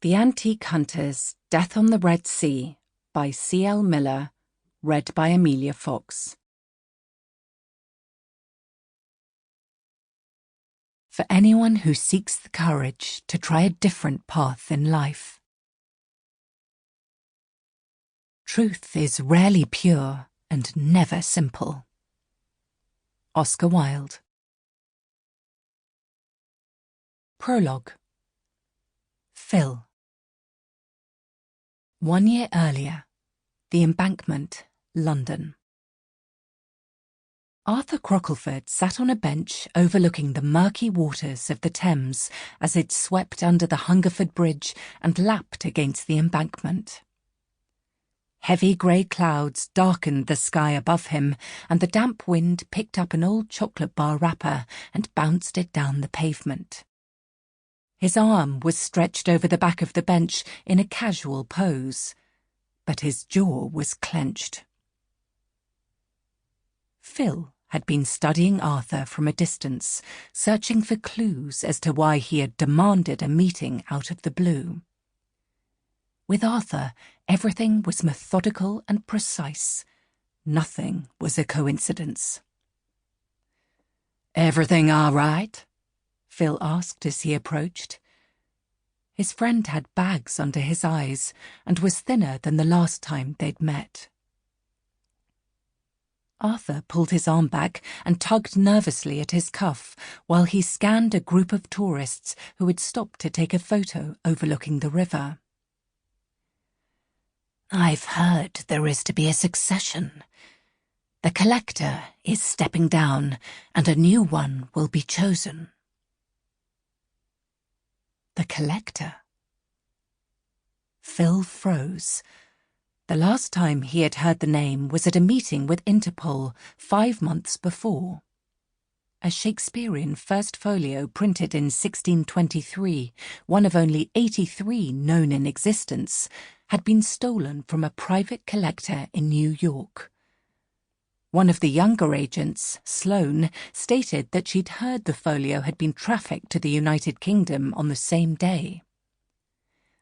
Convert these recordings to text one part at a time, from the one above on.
The Antique Hunters, Death on the Red Sea by C.L. Miller, read by Amelia Fox. For anyone who seeks the courage to try a different path in life. Truth is rarely pure and never simple. Oscar Wilde. Prologue. Phil. 1 year earlier, The Embankment, London. Arthur Crockleford sat on a bench overlooking the murky waters of the Thames as it swept under the Hungerford Bridge and lapped against the embankment. Heavy grey clouds darkened the sky above him, and the damp wind picked up an old chocolate bar wrapper and bounced it down the pavement. His arm was stretched over the back of the bench in a casual pose, but his jaw was clenched. Phil had been studying Arthur from a distance, searching for clues as to why he had demanded a meeting out of the blue. With Arthur, everything was methodical and precise. Nothing was a coincidence. "Everything all right?" Phil asked as he approached. His friend had bags under his eyes and was thinner than the last time they'd met. Arthur pulled his arm back and tugged nervously at his cuff while he scanned a group of tourists who had stopped to take a photo overlooking the river. "I've heard there is to be a succession. The collector is stepping down and a new one will be chosen." The collector? Phil froze. The last time he had heard the name was at a meeting with Interpol 5 months before. A Shakespearean first folio printed in 1623, one of only 83 known in existence, had been stolen from a private collector in New York. One of the younger agents, Sloane, stated that she'd heard the folio had been trafficked to the United Kingdom on the same day.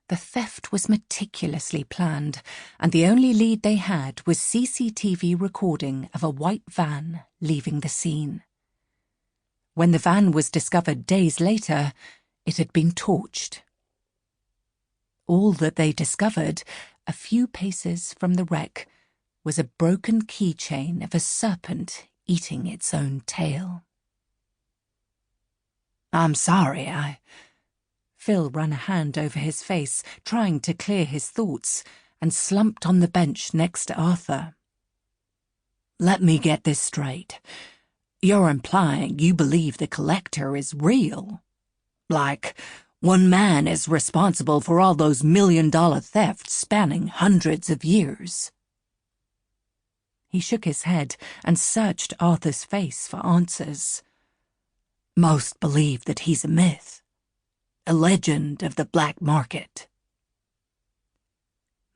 The theft was meticulously planned, and the only lead they had was CCTV recording of a white van leaving the scene. When the van was discovered days later, it had been torched. All that they discovered, a few paces from the wreck, was a broken keychain of a serpent eating its own tail. "I'm sorry, Phil ran a hand over his face, trying to clear his thoughts, and slumped on the bench next to Arthur. "Let me get this straight. You're implying you believe the collector is real? Like, one man is responsible for all those million-dollar thefts spanning hundreds of years?" He shook his head and searched Arthur's face for answers. "Most believe that he's a myth, a legend of the black market."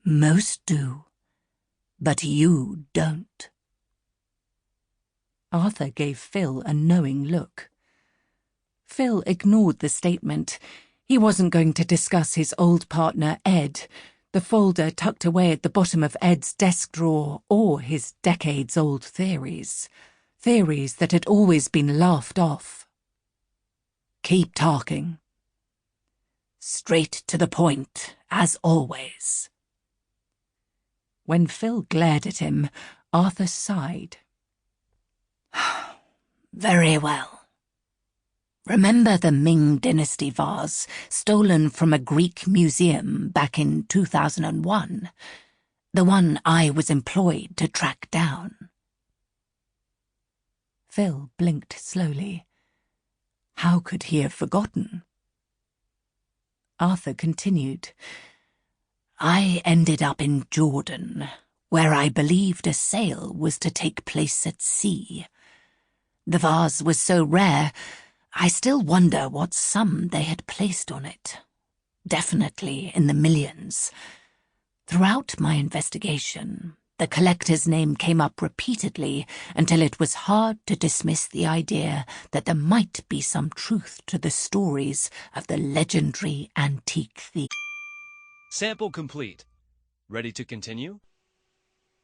"Most do, but you don't." Arthur gave Phil a knowing look. Phil ignored the statement. He wasn't going to discuss his old partner, Ed, the folder tucked away at the bottom of Ed's desk drawer, or his decades-old theories. Theories that had always been laughed off. "Keep talking." "Straight to the point, as always." When Phil glared at him, Arthur sighed. "Very well. Remember the Ming Dynasty vase stolen from a Greek museum back in 2001? The one I was employed to track down?" Phil blinked slowly. How could he have forgotten? Arthur continued. "I ended up in Jordan, where I believed a sale was to take place at sea. The vase was so rare, I still wonder what sum they had placed on it. Definitely in the millions. Throughout my investigation, the collector's name came up repeatedly until it was hard to dismiss the idea that there might be some truth to the stories of the legendary antique thief." Sample complete. Ready to continue?